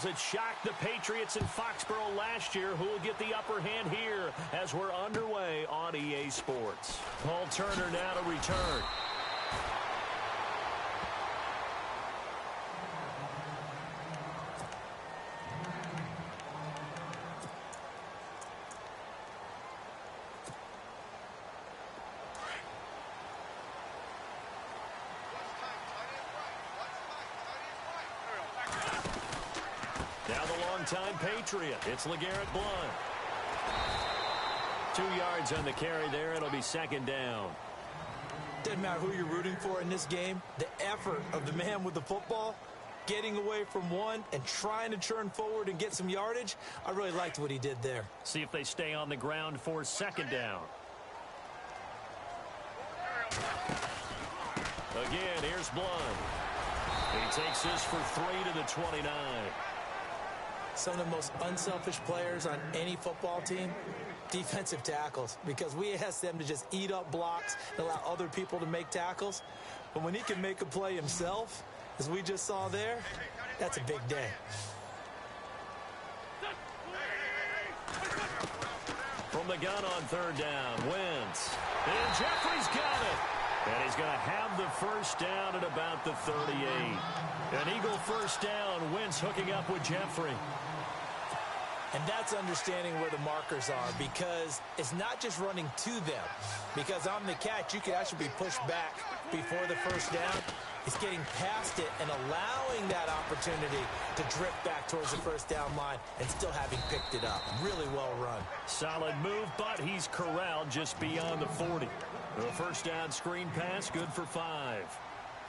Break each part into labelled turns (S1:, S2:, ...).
S1: Balls that shocked the Patriots in Foxborough last year. Who will get the upper hand here as we're underway on EA Sports? Paul Turner now to return. Now the longtime Patriot. It's LeGarrette Blount. 2 yards on the carry there. It'll be second down.
S2: Doesn't matter who you're rooting for in this game. The effort of the man with the football, getting away from one and trying to turn forward and get some yardage, I really liked what he did there.
S1: See if they stay on the ground for second down. Again, here's Blount. He takes this for 3 to the 29.
S2: Some of the most unselfish players on any football team, defensive tackles, because we ask them to just eat up blocks and allow other people to make tackles. But when he can make a play himself, as we just saw there, that's a big day.
S1: From the gun on third down, Wentz. And Jeffrey's got it. And he's going to have the first down at about the 38. An Eagle first down. Wentz hooking up with Jeffrey.
S2: And that's understanding where the markers are, because it's not just running to them. Because on the catch, you could actually be pushed back before the first down. It's getting past it and allowing that opportunity to drift back towards the first down line and still having picked it up. Really well run.
S1: Solid move, but he's corralled just beyond the 40. The first down screen pass, good for 5.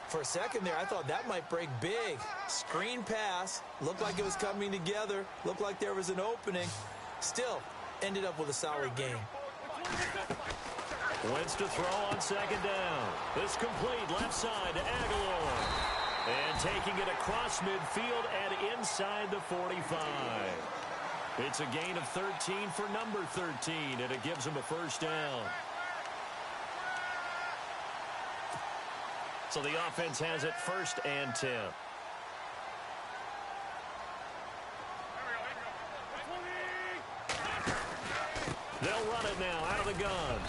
S2: For a second there, I thought that might break big. Screen pass, looked like it was coming together, looked like there was an opening. Still, ended up with a solid game.
S1: Wentz to throw on second down. This complete left side to Aguilar. And taking it across midfield and inside the 45. It's a gain of 13 for number 13, and it gives him a first down. So the offense has it first and 10. They'll run it now out of the gun.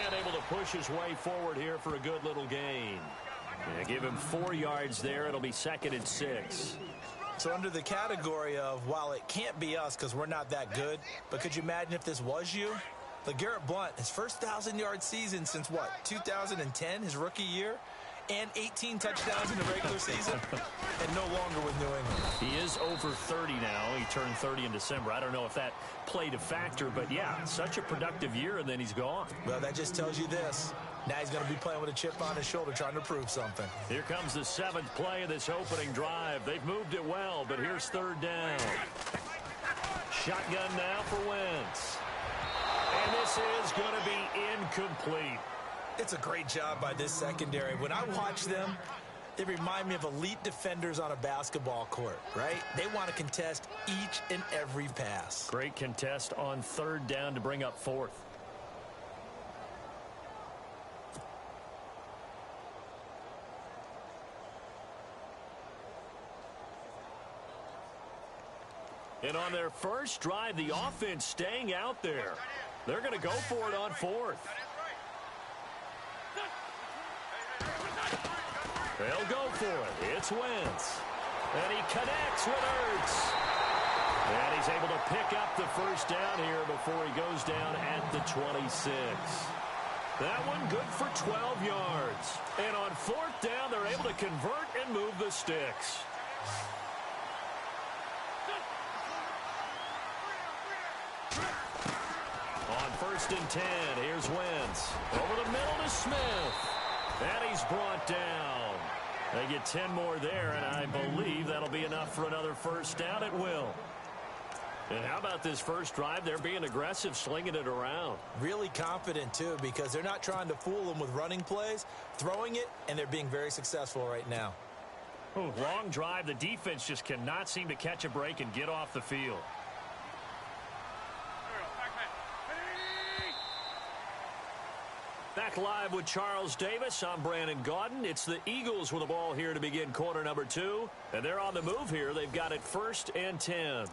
S1: And able to push his way forward here for a good little gain. Yeah, give him 4 yards there. It'll be second and 6.
S2: So under the category of, while it can't be us because we're not that good, but could you imagine if this was you? LeGarrette Blount, his first 1,000-yard season since, what, 2010, his rookie year? And 18 touchdowns in the regular season, and no longer with New England.
S1: He is over 30 now. He turned 30 in December. I don't know if that played a factor, but yeah, such a productive year, and then he's gone.
S2: Well, that just tells you this. Now he's going to be playing with a chip on his shoulder trying to prove something.
S1: Here comes the 7th play of this opening drive. They've moved it well, but here's third down. Shotgun now for Wentz. And this is going to be incomplete.
S2: It's a great job by this secondary. When I watch them, they remind me of elite defenders on a basketball court, right? They want to contest each and every pass.
S1: Great contest on third down to bring up 4th. And on their first drive, the offense staying out there. They're going to go for it on 4th. They'll go for it. It's Wentz. And he connects with Ertz. And he's able to pick up the first down here before he goes down at the 26. That one good for 12 yards. And on 4th down, they're able to convert and move the sticks. On 1st and 10, here's Wentz. Over the middle to Smith. And he's brought down. They get 10 more there, and I believe that'll be enough for another first down. It will. And how about this first drive? They're being aggressive, slinging it around.
S2: Really confident, too, because they're not trying to fool them with running plays, throwing it, and they're being very successful right now.
S1: Ooh, long drive. The defense just cannot seem to catch a break and get off the field. Back live with Charles Davis. I'm Brandon Gaudin. It's the Eagles with the ball here to begin quarter number 2. And they're on the move here. They've got it 1st and 10.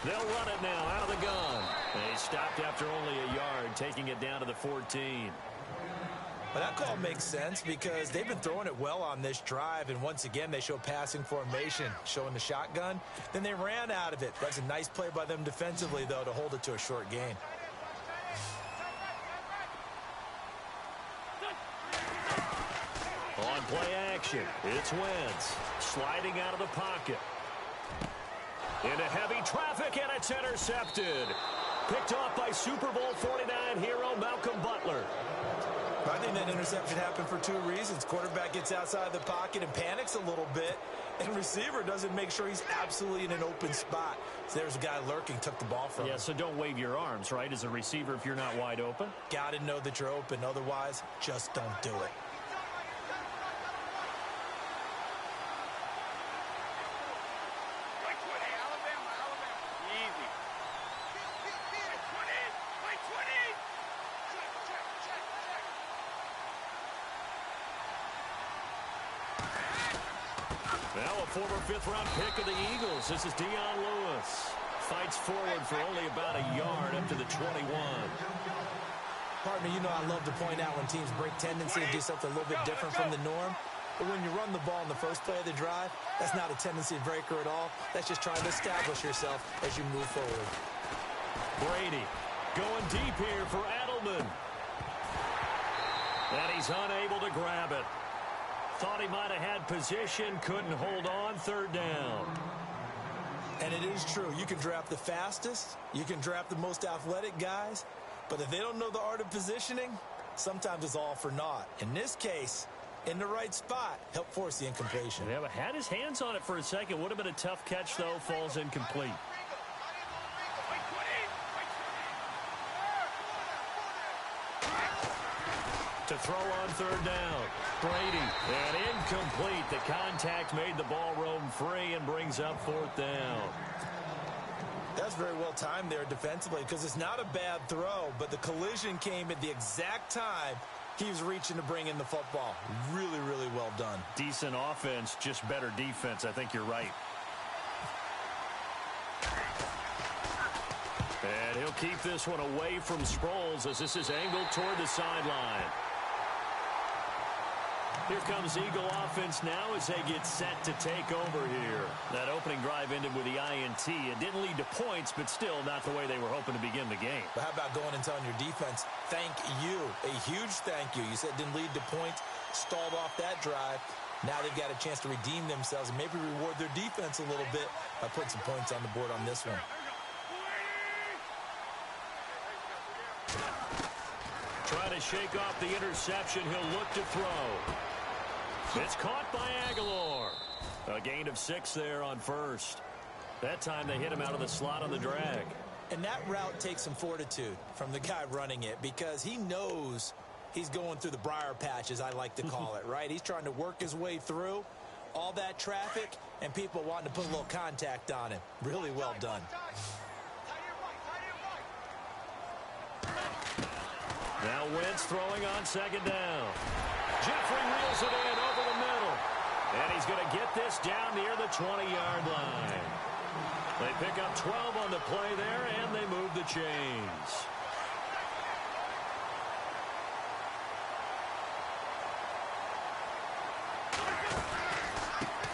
S1: They'll run it now out of the gun. They stopped after only a yard, taking it down to the 14.
S2: Well, that call makes sense because they've been throwing it well on this drive, and once again they show passing formation, showing the shotgun. Then they ran out of it. That's a nice play by them defensively, though, to hold it to a short gain.
S1: On play action, it's Wentz sliding out of the pocket. Into heavy traffic, and it's intercepted. Picked off by Super Bowl 49 hero Malcolm Butler.
S2: I think that interception happened for 2 reasons. Quarterback gets outside the pocket and panics a little bit, and receiver doesn't make sure he's absolutely in an open spot. So there's a guy lurking, took the ball from him.
S1: Yeah, so don't wave your arms, right, as a receiver if you're not wide open.
S2: Got to know that you're open. Otherwise, just don't do it.
S1: Now a former 5th-round pick of the Eagles. This is Dion Lewis. Fights forward for only about a yard up to the 21.
S2: Partner, you know I love to point out when teams break tendency and do something a little bit different from the norm. But when you run the ball in the first play of the drive, that's not a tendency breaker at all. That's just trying to establish yourself as you move forward.
S1: Brady going deep here for Edelman. And he's unable to grab it. Thought he might have had position, couldn't hold on, 3rd down.
S2: And it is true. You can draft the fastest, you can draft the most athletic guys, but if they don't know the art of positioning, sometimes it's all for naught. In this case, in the right spot, help force the incompletion.
S1: Yeah, had his hands on it for a second. Would have been a tough catch, though. Falls incomplete. To throw on 3rd down. Brady, and incomplete. The contact made the ball roam free and brings up 4th down.
S2: That's very well timed there defensively because it's not a bad throw, but the collision came at the exact time he was reaching to bring in the football. Really, really well done.
S1: Decent offense, just better defense. I think you're right. And he'll keep this one away from Sproles as this is angled toward the sideline. Here comes Eagle offense now as they get set to take over here. That opening drive ended with the INT. It didn't lead to points, but still not the way they were hoping to begin the game.
S2: But how about going and telling your defense, thank you, a huge thank you. You said it didn't lead to points, stalled off that drive. Now they've got a chance to redeem themselves and maybe reward their defense a little bit by putting some points on the board on this one.
S1: Trying to shake off the interception. He'll look to throw. It's caught by Aguilar. A gain of 6 there on 1st. That time they hit him out of the slot on the drag.
S2: And that route takes some fortitude from the guy running it because he knows he's going through the briar patch, as I like to call it, right? He's trying to work his way through all that traffic and people wanting to put a little contact on him. Really well done.
S1: Now Wentz throwing on 2nd down. Jeffrey reels it in over the middle. And he's going to get this down near the 20-yard line. They pick up 12 on the play there, and they move the chains.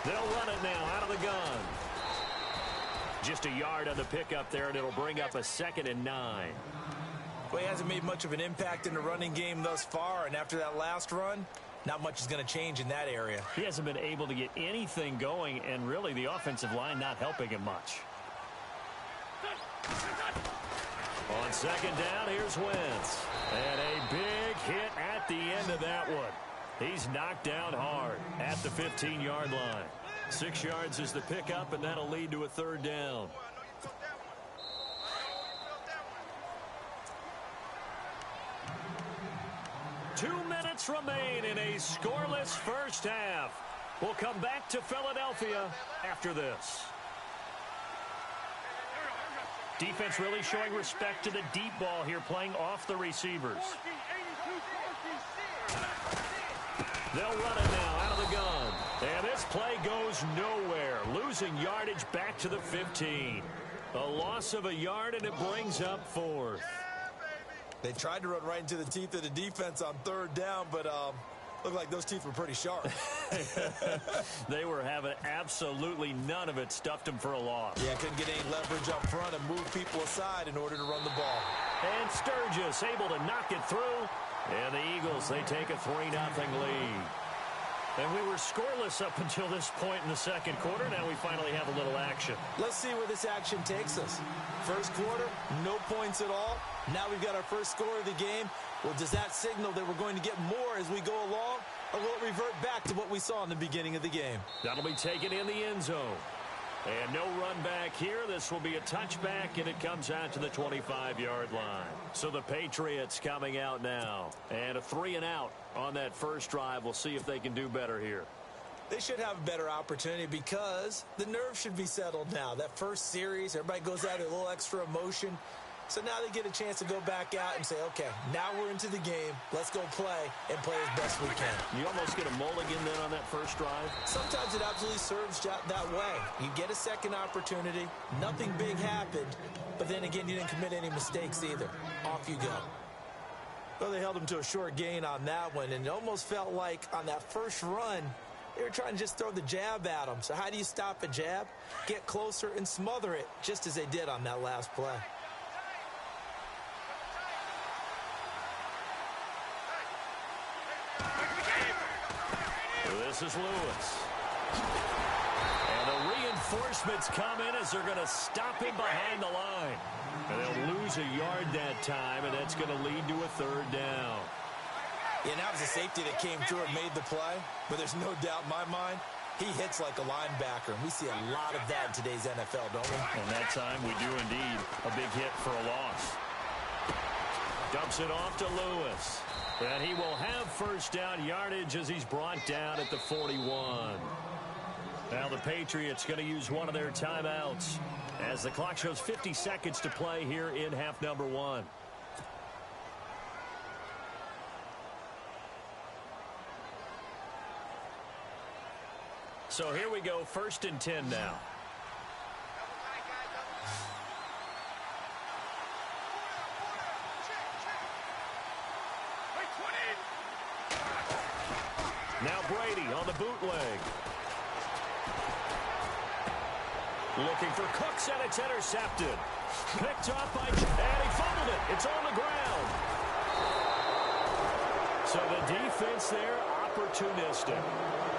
S1: They'll run it now out of the gun. Just a yard on the pickup there, and it'll bring up a 2nd and 9.
S2: Well, he hasn't made much of an impact in the running game thus far, and after that last run, not much is going to change in that area.
S1: He hasn't been able to get anything going, and really the offensive line not helping him much. On 2nd down, here's Wentz. And a big hit at the end of that one. He's knocked down hard at the 15-yard line. 6 yards is the pickup, and that'll lead to a 3rd down. 2 minutes remain in a scoreless first half. We'll come back to Philadelphia after this. Defense really showing respect to the deep ball here, playing off the receivers. They'll run it now out of the gun. And this play goes nowhere, losing yardage back to the 15. A loss of a yard, and it brings up 4th.
S2: They tried to run right into the teeth of the defense on 3rd down, but looked like those teeth were pretty sharp.
S1: They were having absolutely none of it. Stuffed them for a loss.
S2: Yeah, couldn't get any leverage up front and move people aside in order to run the ball.
S1: And Sturgis able to knock it through. And the Eagles, they take a 3-0 lead. And we were scoreless up until this point in the second quarter. Now we finally have a little action.
S2: Let's see where this action takes us. First quarter, no points at all. Now we've got our first score of the game. Well, does that signal that we're going to get more as we go along? Or will it revert back to what we saw in the beginning of the game?
S1: That'll be taken in the end zone. And no run back here. This will be a touchback, and it comes out to the 25-yard line. So the Patriots coming out now. And a 3-and-out on that first drive. We'll see if they can do better here.
S2: They should have a better opportunity because the nerves should be settled now. That first series, everybody goes out with a little extra emotion. So now they get a chance to go back out and say, okay, now we're into the game. Let's go play and play as best we can.
S1: You almost get a mulligan then on that first drive?
S2: Sometimes it absolutely serves that way. You get a second opportunity. Nothing big happened. But then again, you didn't commit any mistakes either. Off you go. Well, they held him to a short gain on that one. And it almost felt like on that first run, they were trying to just throw the jab at him. So how do you stop a jab? Get closer and smother it, just as they did on that last play.
S1: This is Lewis. And the reinforcements come in as they're going to stop him behind the line. And they'll lose a yard that time, and that's going to lead to a 3rd down.
S2: Yeah, that was a safety that came through and made the play. But there's no doubt in my mind, he hits like a linebacker. And we see a lot of that in today's NFL, don't we?
S1: And that time we do indeed. A big hit for a loss. Dumps it off to Lewis. And he will have first down yardage as he's brought down at the 41. Now the Patriots going to use one of their timeouts as the clock shows 50 seconds to play here in half number 1. So here we go, 1st and 10 now. Now Brady on the bootleg. Looking for Cooks, and it's intercepted. Picked up by, and he fumbled it. It's on the ground. So the defense there, opportunistic.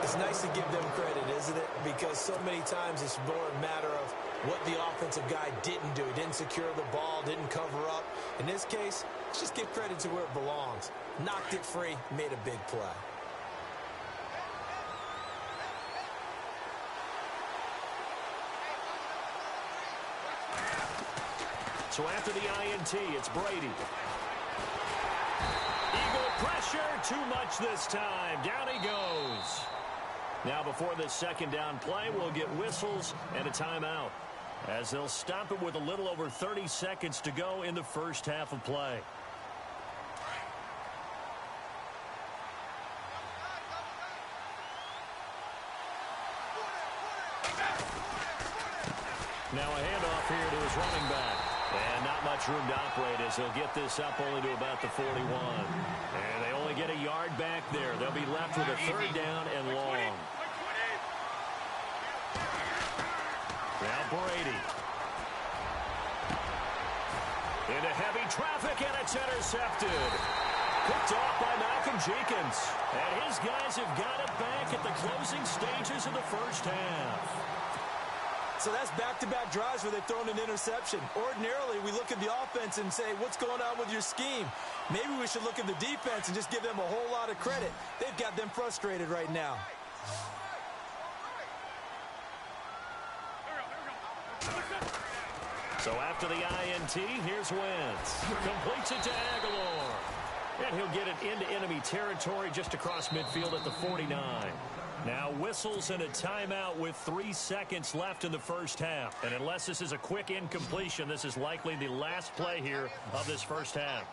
S2: It's nice to give them credit, isn't it? Because so many times it's more a matter of what the offensive guy didn't do. He didn't secure the ball, didn't cover up. In this case, let's just give credit to where it belongs. Knocked it free, made a big play.
S1: So after the INT, it's Brady. Eagle pressure, too much this time. Down he goes. Now before this second down play, we'll get whistles and a timeout, as they'll stop it with a little over 30 seconds to go in the first half of play. Now a handoff here to his running back. And not much room to operate as they'll get this up only to about the 41. And they only get a yard back there. They'll be left with a 3rd down and long. Now Brady. Into heavy traffic, and it's intercepted. Picked off by Malcolm Jenkins. And his guys have got it back at the closing stages of the first half.
S2: So that's back-to-back drives where they've thrown an interception. Ordinarily, we look at the offense and say, what's going on with your scheme? Maybe we should look at the defense and just give them a whole lot of credit. They've got them frustrated right now.
S1: So after the INT, here's Wentz. Completes it to Aguilar. And he'll get it into enemy territory just across midfield at the 49. Now whistles and a timeout with 3 seconds left in the first half. And unless this is a quick incompletion, this is likely the last play here of this first half.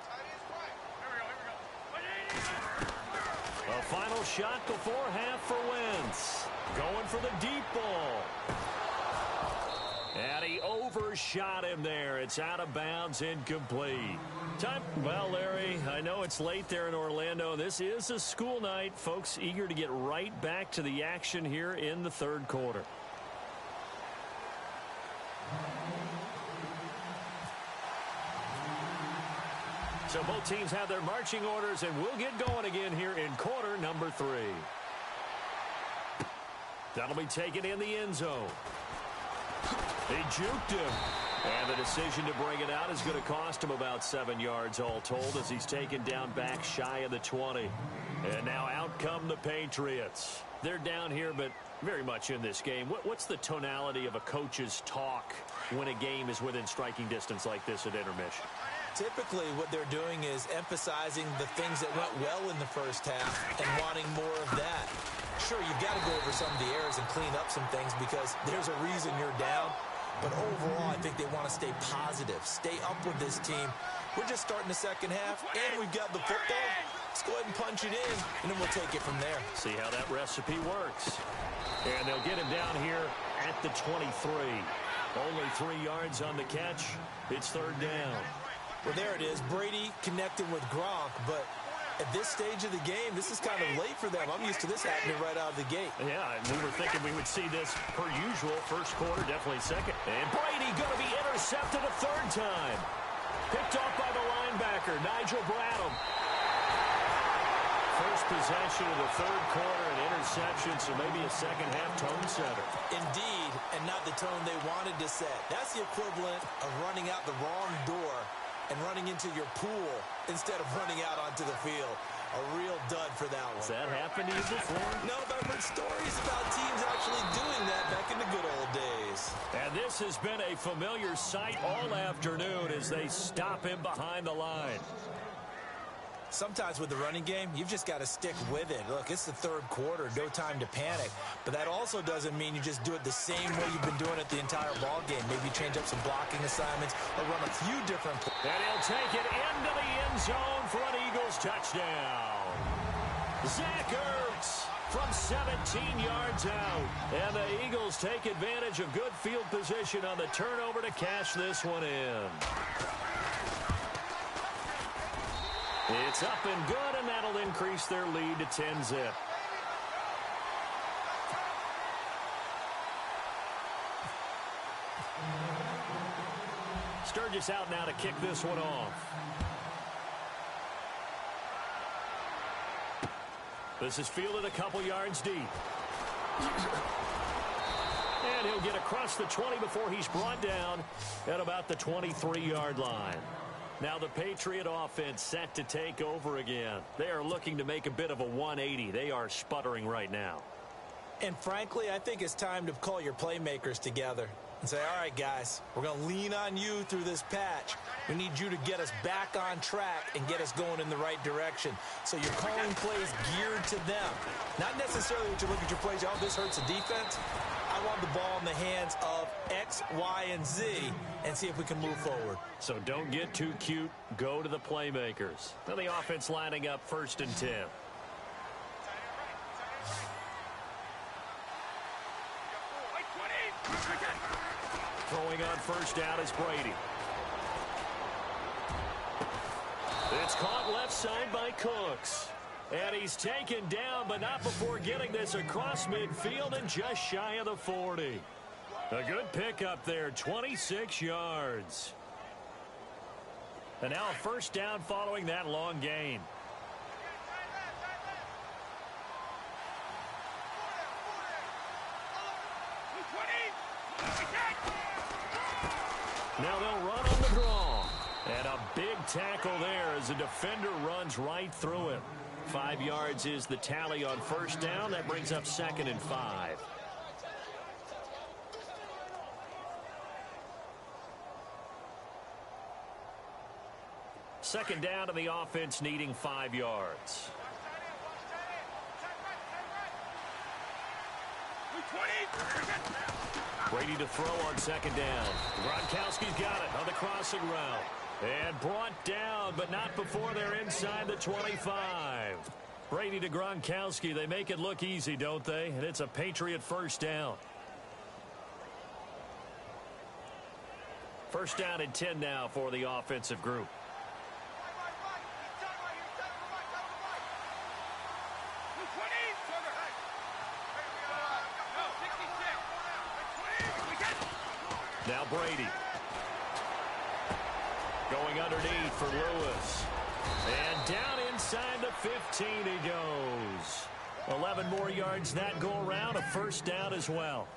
S1: A final shot before half for Wentz. Going for the deep ball. And he overshot him there. It's out of bounds, incomplete. Time. Well, Larry, I know it's late there in Orlando. This is a school night. Folks eager to get right back to the action here in the third quarter. So both teams have their marching orders, and we'll get going again here in quarter number 3. That'll be taken in the end zone. He juked him. And the decision to bring it out is going to cost him about 7 yards all told as he's taken down back shy of the 20. And now out come the Patriots. They're down here, but very much in this game. What's the tonality of a coach's talk when a game is within striking distance like this at intermission?
S2: Typically, what they're doing is emphasizing the things that went well in the first half and wanting more of that. Sure, you've got to go over some of the errors and clean up some things because there's a reason you're down. But overall, I think they want to stay positive, stay up with this team. We're just starting the second half, and we've got the football. Let's go ahead and punch it in, and then we'll take it from there.
S1: See how that recipe works. And they'll get him down here at the 23. Only 3 yards on the catch. It's third down.
S2: Well, there it is. Brady connecting with Gronk, but at this stage of the game, this is kind of late for them. I'm used to this happening right out of the gate.
S1: Yeah, and we were thinking we would see this per usual. First quarter, definitely second. And Brady going to be intercepted a third time. Picked off by the linebacker, Nigel Bradham. First possession of the third quarter, an interception, so maybe a second-half tone setter.
S2: Indeed, and not the tone they wanted to set. That's the equivalent of running out the wrong door and running into your pool instead of running out onto the field. A real dud for that one.
S1: Has that happened to you before?
S2: No, but I've heard stories about teams actually doing that back in the good old days.
S1: And this has been a familiar sight all afternoon as they stop him behind the line.
S2: Sometimes with the running game, you've just got to stick with it. Look, it's the third quarter, no time to panic. But that also doesn't mean you just do it the same way you've been doing it the entire ball game. Maybe change up some blocking assignments or run a few different plays.
S1: And he'll take it into the end zone for an Eagles touchdown. Zach Ertz from 17 yards out. And the Eagles take advantage of good field position on the turnover to cash this one in. It's up and good, and that'll increase their lead to 10-zip. Sturgis out now to kick this one off. This is fielded a couple yards deep. And he'll get across the 20 before he's brought down at about the 23-yard line. Now the Patriot offense set to take over again. They are looking to make a bit of a 180. They are sputtering right now.
S2: And frankly, I think it's time to call your playmakers together and say, all right, guys, we're going to lean on you through this patch. We need you to get us back on track and get us going in the right direction. So you're calling plays geared to them. Not necessarily what you look at your plays, oh, this hurts the defense. I want the ball in the hands of X, Y, and Z and see if we can move forward.
S1: So don't get too cute. Go to the playmakers. Now the offense lining up 1st and 10. Throwing on first down is Brady. It's caught left side by Cooks. And he's taken down, but not before getting this across midfield and just shy of the 40. A good pickup there, 26 yards. And now a first down following that long gain. Now they'll run on the draw. And a big tackle there as the defender runs right through him. 5 yards is the tally on first down. That brings up 2nd and 5. Second down, and the offense needing 5 yards. Brady to throw on second down. Gronkowski's got it on the crossing route. And brought down, but not before they're inside the 25. Brady to Gronkowski. They make it look easy, don't they? And it's a Patriot first down. First down and 10 now for the offensive group. Now Brady. Going underneath for Lewis. And down inside the 15 he goes. 11 more yards that go around. A first down as well.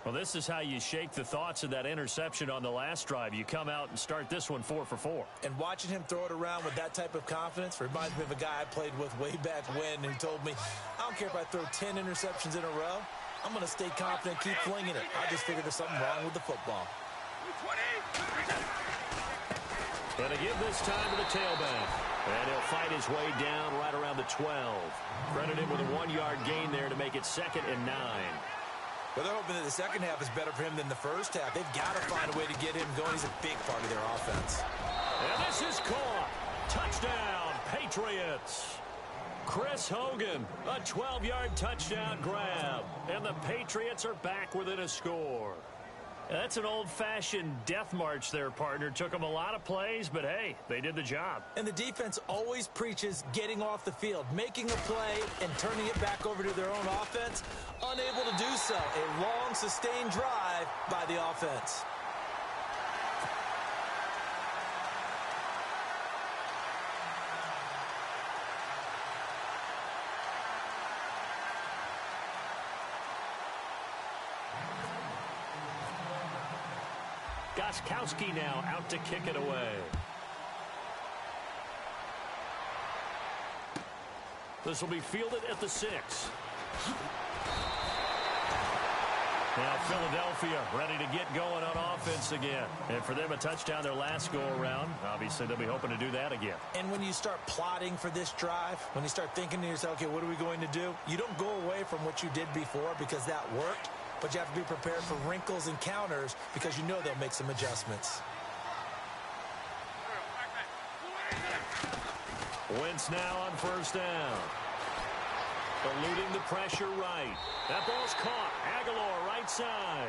S1: Well, this is how you shake the thoughts of that interception on the last drive. You come out and start this one 4 for 4.
S2: And watching him throw it around with that type of confidence reminds me of a guy I played with way back when who told me, I don't care if I throw 10 interceptions in a row. I'm going to stay confident, keep flinging it. I just figured there's something wrong with the football.
S1: And to give this time to the tailback. And he'll fight his way down right around the 12. Credit him with a 1-yard gain there to make it 2nd and 9.
S2: Well, they're hoping that the second half is better for him than the first half. They've got to find a way to get him going. He's a big part of their offense.
S1: And this is caught. Touchdown, Patriots. Chris Hogan, a 12-yard touchdown grab. And the Patriots are back within a score. That's an old-fashioned death march there, partner. Took them a lot of plays, but hey, they did the job.
S2: And the defense always preaches getting off the field, making a play, and turning it back over to their own offense. Unable to do so. A long, sustained drive by the offense.
S1: Gronkowski now out to kick it away. This will be fielded at the 6. Now Philadelphia ready to get going on offense again. And for them, a touchdown their last go-around. Obviously, they'll be hoping to do that again.
S2: And when you start plotting for this drive, when you start thinking to yourself, okay, what are we going to do? You don't go away from what you did before because that worked. But you have to be prepared for wrinkles and counters because you know they'll make some adjustments.
S1: Wentz now on first down. Eluding the pressure right. That ball's caught. Aguilar right side.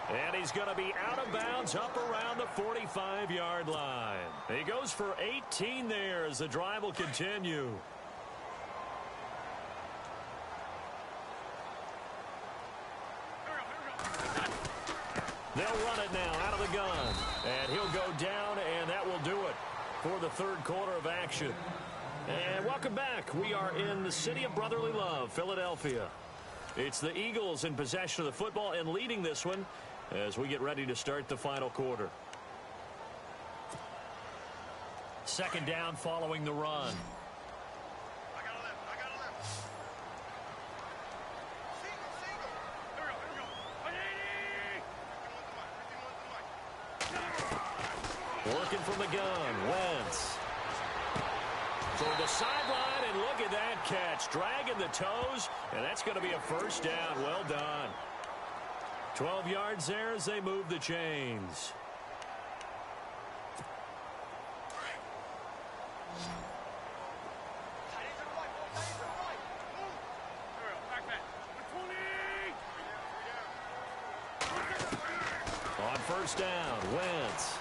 S1: And he's going to be out of bounds up around the 45-yard line. He goes for 18 there as the drive will continue. They'll run it now out of the gun. And he'll go down, and that will do it for the third quarter of action. And welcome back. We are in the city of brotherly love, Philadelphia. It's the Eagles in possession of the football and leading this one as we get ready to start the final quarter. Second down following the run. Working from the gun, Wentz. Toward the sideline, and look at that catch. Dragging the toes, and that's going to be a first down. Well done. 12 yards there as they move the chains. On first down, Wentz.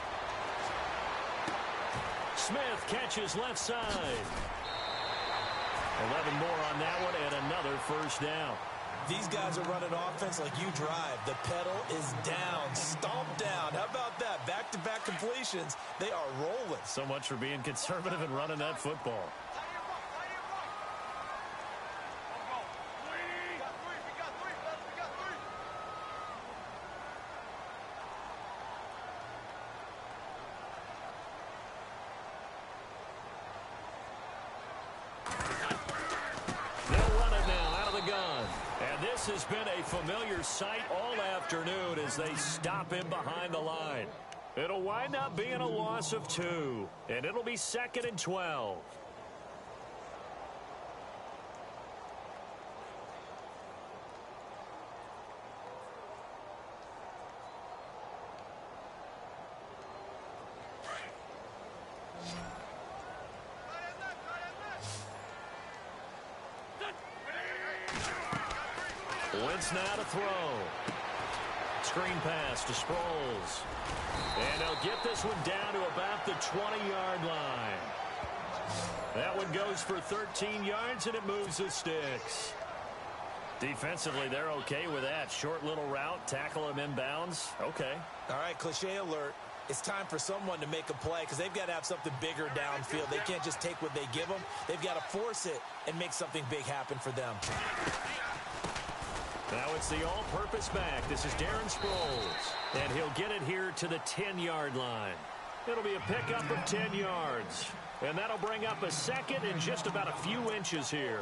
S1: Smith catches left side. 11 more on that one and another first down.
S2: These guys are running offense like you drive. The pedal is down, stomp down. How about that? Back-to-back completions. They are rolling.
S1: So much for being conservative and running that football. This has been a familiar sight all afternoon as they stop him behind the line. It'll wind up being a loss of 2, and it'll be 2nd and 12. Wentz now to throw. Screen pass to Sproles. And they'll get this one down to about the 20-yard line. That one goes for 13 yards, and it moves the sticks. Defensively, they're okay with that. Short little route, tackle him inbounds. Okay.
S2: All right, cliche alert. It's time for someone to make a play because they've got to have something bigger downfield. They can't just take what they give them. They've got to force it and make something big happen for them.
S1: Now it's the all-purpose back. This is Darren Sproles. And he'll get it here to the 10-yard line. It'll be a pickup of 10 yards. And that'll bring up a second and just about a few inches here.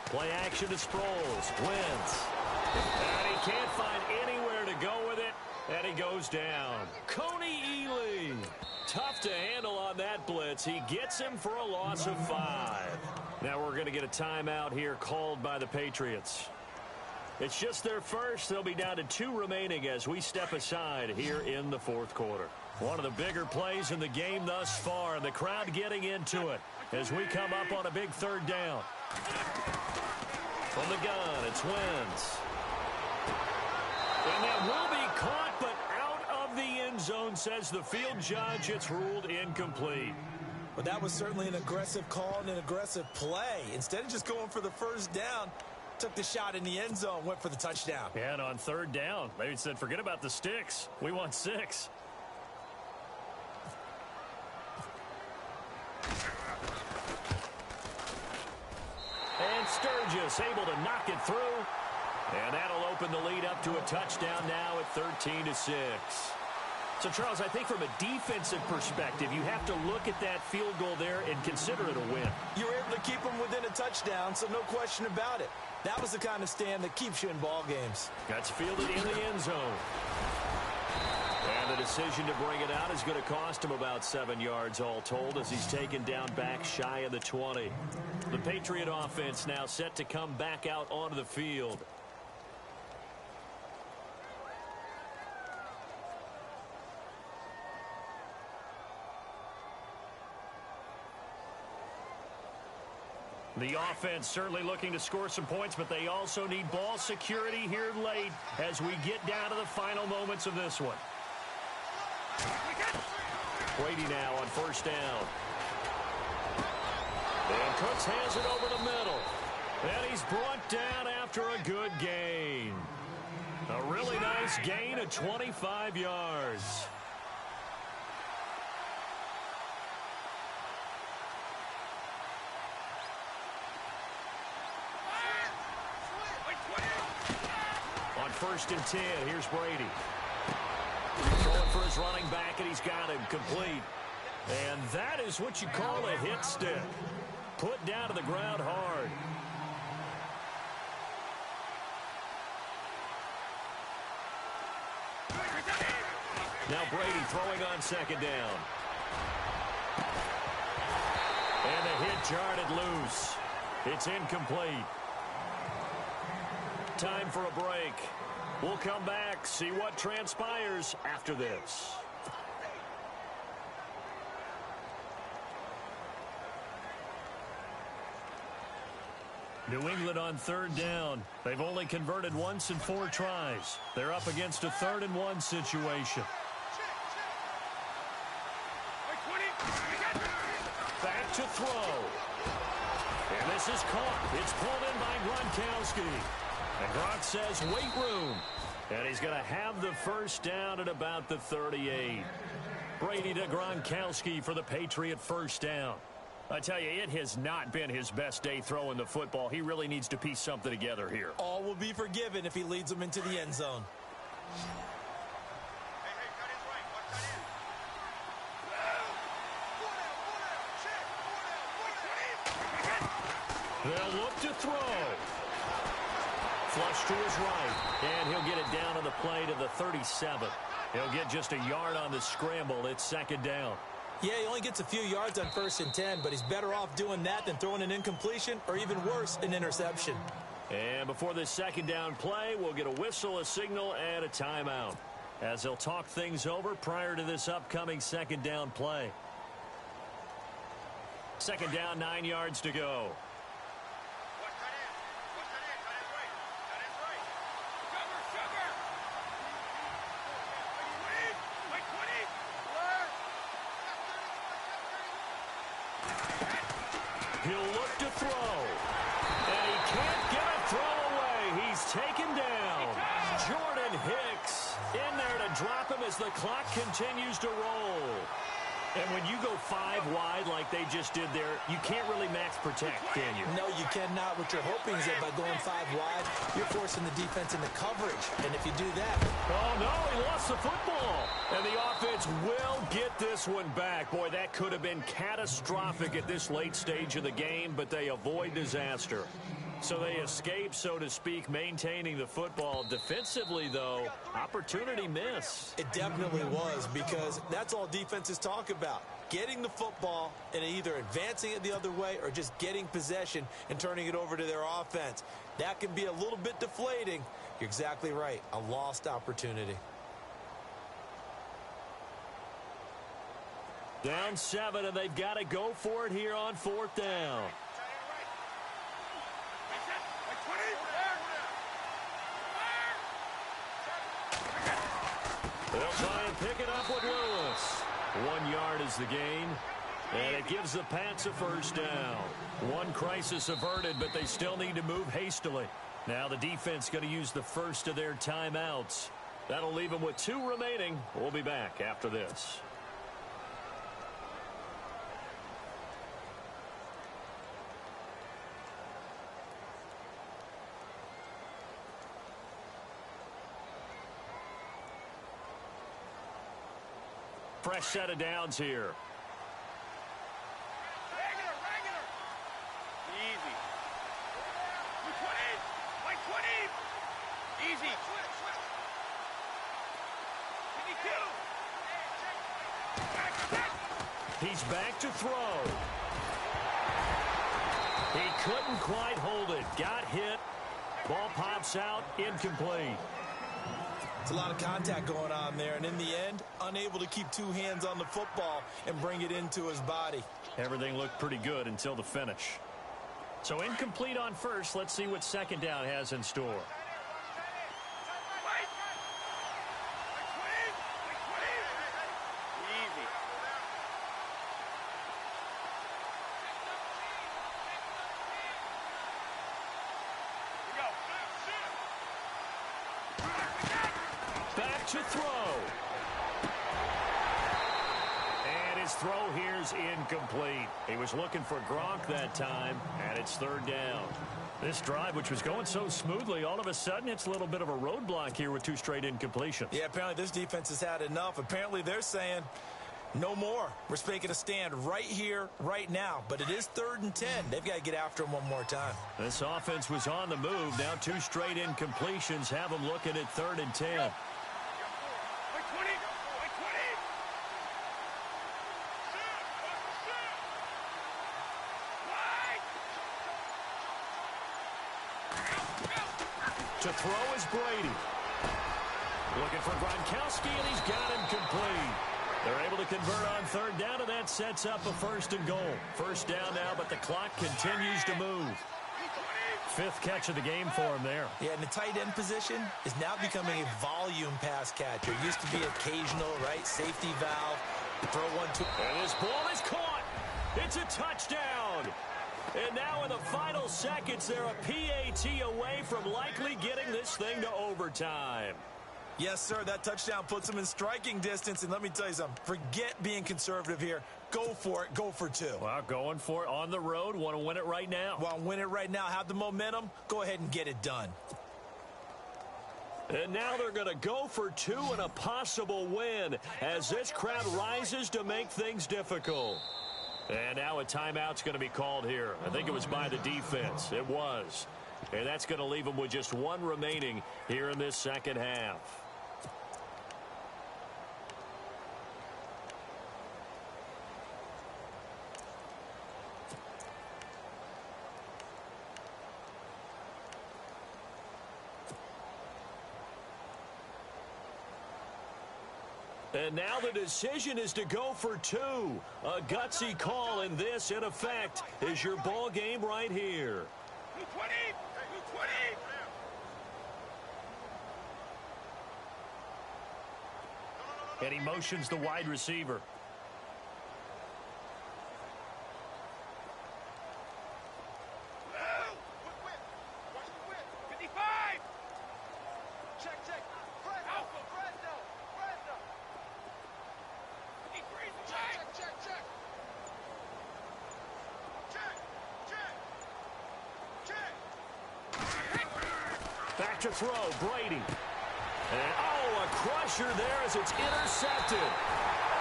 S1: Play action to Sproles. Wentz. And he can't find anywhere to go with it. And he goes down. Coney Ely. Tough to handle on that blitz. He gets him for a loss of 5. Now we're going to get a timeout here called by the Patriots. It's just their first. They'll be down to 2 remaining as we step aside here in the 4th quarter. One of the bigger plays in the game thus far. And the crowd getting into it as we come up on a big 3rd down. From the gun, it's Wentz. And that will be caught, but out of the end zone, says the field judge. It's ruled incomplete.
S2: But that was certainly an aggressive call and an aggressive play. Instead of just going for the first down, took the shot in the end zone, went for the touchdown.
S1: Yeah, and on 3rd down, they said, forget about the sticks. We want 6. And Sturgis able to knock it through. And that'll open the lead up to a touchdown now at 13-6. So, Charles, I think from a defensive perspective, you have to look at that field goal there and consider it a win.
S2: You were able to keep them within a touchdown, so no question about it. That was the kind of stand that keeps you in ball games.
S1: That's fielded in the end zone. And the decision to bring it out is going to cost him about 7 yards all told as he's taken down back shy of the 20. The Patriot offense now set to come back out onto the field. The offense certainly looking to score some points, but they also need ball security here late as we get down to the final moments of this one. Brady now on 1st down. And Cooks has it over the middle. And he's brought down after a good gain. A really nice gain of 25 yards. On 1st and 10, here's Brady. Going for his running back, and he's got him complete. And that is what you call a hit stick. Put down to the ground hard. Now Brady throwing on 2nd down. And the hit jarred it loose. It's incomplete. Time for a break. We'll come back, see what transpires after this. New England on 3rd down. They've only converted once in 4 tries. They're up against a 3rd and 1 situation. Back to throw. And this is caught. It's pulled in by Gronkowski. And Gronk says, wait room. And he's going to have the 1st down at about the 38. Brady to Gronkowski for the Patriot 1st down. I tell you, it has not been his best day throwing the football. He really needs to piece something together here.
S2: All will be forgiven if he leads them into the end zone.
S1: They'll look to throw. Flush to his right, and he'll get it down on the play to the 37. He'll get just a yard on the scramble. It's second down.
S2: Yeah, he only gets a few yards on 1st and 10, but he's better off doing that than throwing an incompletion or even worse, an interception.
S1: And before this second down play, we'll get a whistle, a signal, and a timeout, as they'll talk things over prior to this upcoming second down play. Second down, 9 yards to go. He'll look to throw. And he can't get a throw away. He's taken down. Jordan Hicks in there to drop him as the clock continues to roll. And when you go 5 wide like they just did there, you can't really max protect, can you?
S2: No, you cannot. What you're hoping is that by going 5 wide, you're forcing the defense into coverage. And if you do that...
S1: Oh, no, he lost the football. And the offense will get this one back. Boy, that could have been catastrophic at this late stage of the game, but they avoid disaster. So they escape, so to speak, maintaining the football. Defensively, though, opportunity miss.
S2: It definitely was, because that's all defenses talk about. Getting the football and either advancing it the other way or just getting possession and turning it over to their offense. That can be a little bit deflating. You're exactly right. A lost opportunity.
S1: Down 7, and they've got to go for it here on 4th down. They'll try and pick it up with Lewis. 1 yard is the gain, and it gives the Pats a first down. One crisis averted, but they still need to move hastily. Now the defense going to use the first of their timeouts. That'll leave them with 2 remaining. We'll be back after this. Fresh set of downs here.
S3: Regular. Easy. 20. Easy. 22.
S1: He's back to throw. He couldn't quite hold it. Got hit. Ball pops out. Incomplete.
S2: It's a lot of contact going on there, and in the end, unable to keep 2 hands on the football and bring it into his body.
S1: Everything looked pretty good until the finish. So incomplete on first. Let's see what second down has in store.
S3: Easy.
S1: Back to throw. And his throw here's incomplete. He was looking for Gronk that time, and it's 3rd down. This drive, which was going so smoothly, all of a sudden it's a little bit of a roadblock here with 2 straight incompletions.
S2: Yeah, apparently this defense has had enough. Apparently they're saying, no more. We're making a stand right here, right now. But it is 3rd and 10. They've got to get after him one more time.
S1: This offense was on the move. Now 2 straight incompletions have them looking at 3rd and 10. To throw is Brady. Looking for Gronkowski, and he's got him complete. They're able to convert on 3rd down, and that sets up a 1st and goal. First down now, but the clock continues to move. 5th catch of the game for him there.
S2: Yeah, and the tight end position is now becoming a volume pass catcher. It used to be occasional, right? Safety valve. Throw 1-2.
S1: And this ball is caught. It's a touchdown. And now in the final seconds, they're a PAT away from likely getting this thing to overtime.
S2: Yes, sir, that touchdown puts them in striking distance. And let me tell you something, forget being conservative here. Go for it, go for 2.
S1: Well, going for it on the road. Want to win it right now.
S2: Want to win it right now, have the momentum, go ahead and get it done.
S1: And now they're going to go for 2 and a possible win as this crowd rises to make things difficult. And now a timeout's going to be called here. I think it was by the defense. It was. And that's going to leave them with just one remaining here in this second half. And now the decision is to go for two. A gutsy call, and this, in effect, is your ball game right here.
S3: 220! 220!
S1: And he motions the wide receiver. Back to throw, Brady. And, oh, a crusher there as it's intercepted.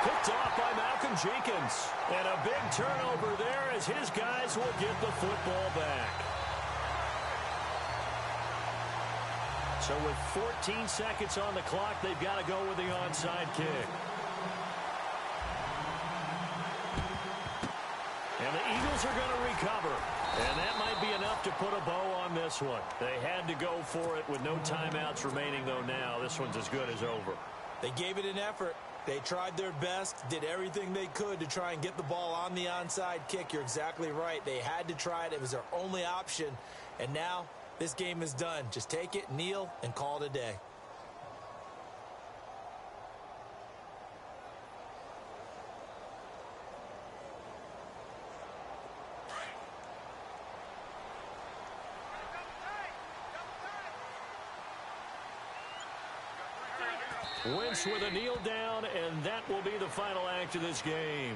S1: Picked off by Malcolm Jenkins. And a big turnover there as his guys will get the football back. So with 14 seconds on the clock, they've got to go with the onside kick. And the Eagles are going to recover. And that might be enough to put a bow on this one. They had to go for it with no timeouts remaining, though, now. This one's as good as over.
S2: They gave it an effort. They tried their best, did everything they could to try and get the ball on the onside kick. You're exactly right. They had to try it. It was their only option. And now this game is done. Just take it, kneel, and call it a day.
S1: Wentz with a kneel down, and that will be the final act of this game.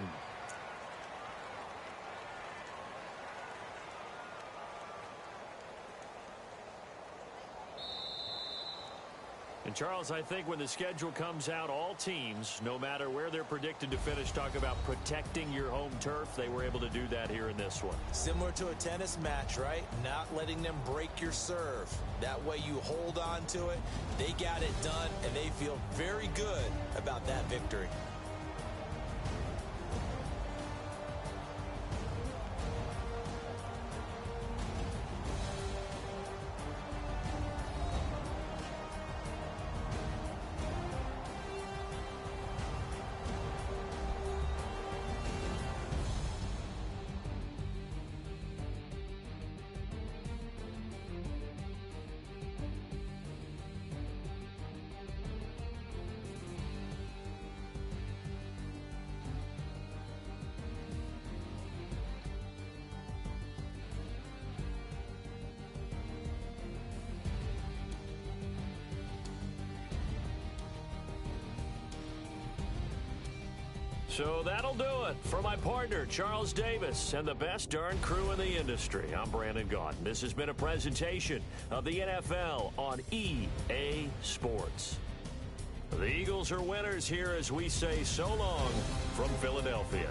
S1: And, Charles, I think when the schedule comes out, all teams, no matter where they're predicted to finish, talk about protecting your home turf. They were able to do that here in this one.
S2: Similar to a tennis match, right? Not letting them break your serve. That way you hold on to it. They got it done, and they feel very good about that victory.
S1: So that'll do it for my partner, Charles Davis, and the best darn crew in the industry. I'm Brandon Gaudin. This has been a presentation of the NFL on EA Sports. The Eagles are winners here as we say so long from Philadelphia.